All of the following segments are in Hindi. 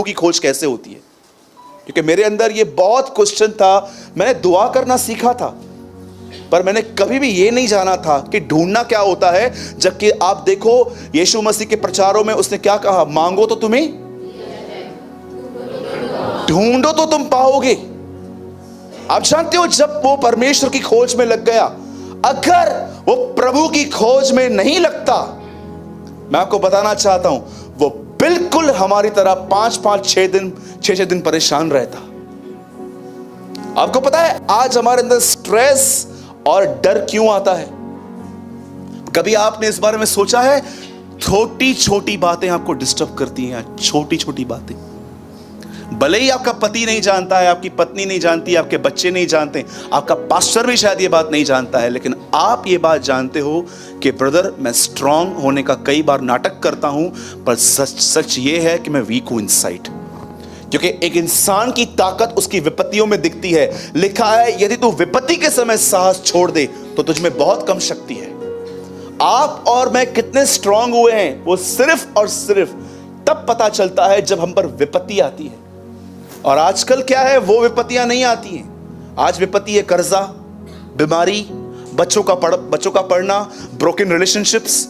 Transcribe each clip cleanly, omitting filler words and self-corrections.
प्रभु की खोज कैसे होती है, क्योंकि मेरे अंदर ये बहुत क्वेश्चन था। मैंने दुआ करना सीखा था, पर मैंने कभी भी ये नहीं जाना था कि ढूंढना क्या होता है। जबकि आप देखो यीशु मसीह के प्रचारों में उसने क्या कहा, मांगो तो तुम्हें, ढूंढो तो तुम पाओगे। आप जानते हो जब वो परमेश्वर की खोज में लग गया, अगर वो प्रभु की खोज में नहीं लगता, मैं आपको बताना चाहता हूं, वो बिल्कुल हमारी तरह 5-6 दिन परेशान रहता। आपको पता है आज हमारे अंदर स्ट्रेस और डर क्यों आता है? कभी आपने इस बारे में सोचा है? छोटी छोटी बातें आपको डिस्टर्ब करती हैं, छोटी छोटी बातें। भले ही आपका पति नहीं जानता है, आपकी पत्नी नहीं जानती, आपके बच्चे नहीं जानते, आपका पास्टर भी शायद ये बात नहीं जानता है, लेकिन आप ये बात जानते हो कि ब्रदर, मैं स्ट्रांग होने का कई बार नाटक करता हूं, पर सच ये है कि मैं वीक हूं इनसाइड। क्योंकि एक इंसान की ताकत उसकी विपत्तियों में दिखती है। लिखा है, यदि तू विपत्ति के समय साहस छोड़ दे तो तुझ में बहुत कम शक्ति है। आप और मैं कितने स्ट्रांग हुए हैं वो सिर्फ और सिर्फ तब पता चलता है जब हम पर विपत्ति आती है। और आजकल क्या है, वो विपत्तियां नहीं आती हैं। आज विपत्ति है कर्जा, बीमारी, बच्चों का पढ़ना, ब्रोकन रिलेशनशिप्स,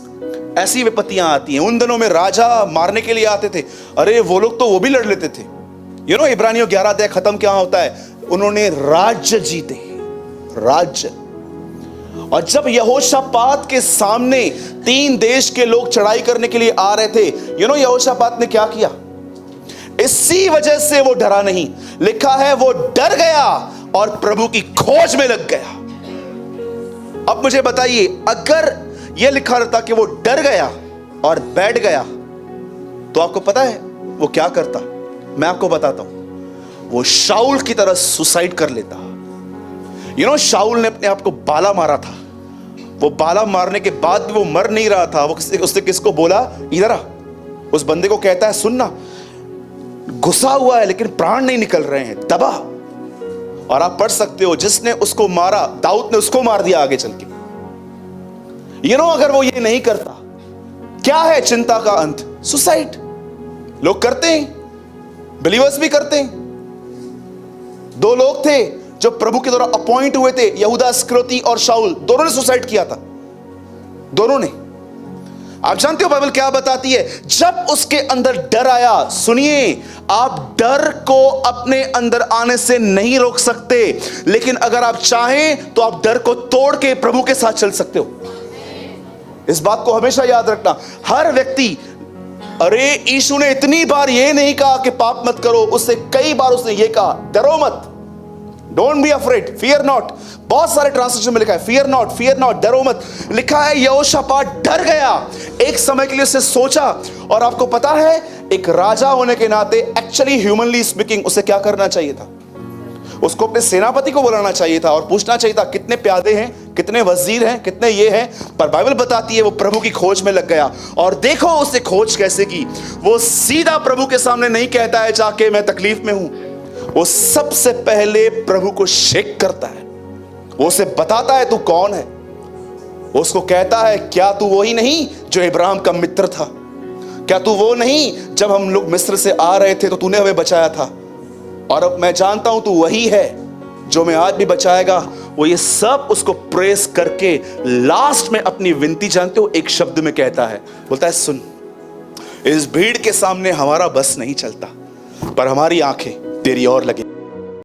ऐसी विपत्तियां आती हैं। उन दिनों में राजा मारने के लिए आते थे, अरे वो लोग तो वो भी लड़ लेते थे। इब्रानियों 11 अध्याय खत्म क्या होता है? उन्होंने राज्य जीते, राज्य। और जब यहोशापात के सामने 3 देश के लोग चढ़ाई करने के लिए आ रहे थे, यहोशापात ने क्या किया? इसी वजह से वो डरा नहीं। लिखा है वो डर गया और प्रभु की खोज में लग गया। अब मुझे बताइए, अगर यह लिखा रहता कि वो डर गया और बैठ गया, तो आपको पता है वो क्या करता? मैं आपको बताता हूं, वो शाऊल की तरह सुसाइड कर लेता। शाऊल ने अपने आप को बाला मारा था। वो बाला मारने के बाद भी वो मर नहीं रहा था। उसने किसको बोला, इधर आ। उस बंदे को कहता है, सुनना, घुसा हुआ है लेकिन प्राण नहीं निकल रहे हैं, दबा। और आप पढ़ सकते हो, जिसने उसको मारा, दाऊद ने उसको मार दिया आगे चल के। अगर वो ये नहीं करता, क्या है चिंता का अंत? सुसाइड। लोग करते हैं, बिलीवर्स भी करते हैं। 2 लोग थे जो प्रभु के द्वारा अपॉइंट हुए थे, यहूदा इस्करियोती और शाऊल, दोनों ने सुसाइड किया था, दोनों ने। आप जानते हो बाइबल क्या बताती है? जब उसके अंदर डर आया, सुनिए, आप डर को अपने अंदर आने से नहीं रोक सकते, लेकिन अगर आप चाहें तो आप डर को तोड़ के प्रभु के साथ चल सकते हो। इस बात को हमेशा याद रखना। हर व्यक्ति, अरे यीशु ने इतनी बार ये नहीं कहा कि पाप मत करो, उससे कई बार उसने ये कहा, डरो मत, don't be afraid, fear not. बहुत सारे ट्रांसलेशन में लिखा है फियर नॉट, डरो मत। लिखा है यहोशापात डर गया। एक समय के लिए उसने सोचा। और आपको पता है, एक राजा होने के नाते, एक्चुअली ह्यूमनली स्पीकिंग, उसे क्या करना चाहिए था? उसको अपने सेनापति को बुलाना चाहिए था और पूछना चाहिए था, कितने प्यादे हैं, कितने वजीर हैं, कितने ये हैं। पर बाइबल बताती है वो प्रभु की खोज में लग गया। और देखो उसने खोज कैसे की। वो सीधा प्रभु के सामने नहीं कहता है जाके मैं तकलीफ में हूं, वो सबसे पहले प्रभु को शेक करता है। वो उसे बताता है तू कौन है। वो उसको कहता है, क्या तू वही नहीं जो इब्राहिम का मित्र था? क्या तू वो नहीं जब हम लोग मिस्र से आ रहे थे तो तूने हमें बचाया था? और अब मैं जानता हूं तू वही है जो मैं आज भी बचाएगा। वो ये सब उसको प्रेस करके लास्ट में अपनी विनती, जानते हो, एक शब्द में कहता है, बोलता है, सुन, इस भीड़ के सामने हमारा बस नहीं चलता, पर हमारी आंखें तेरी ओर लगी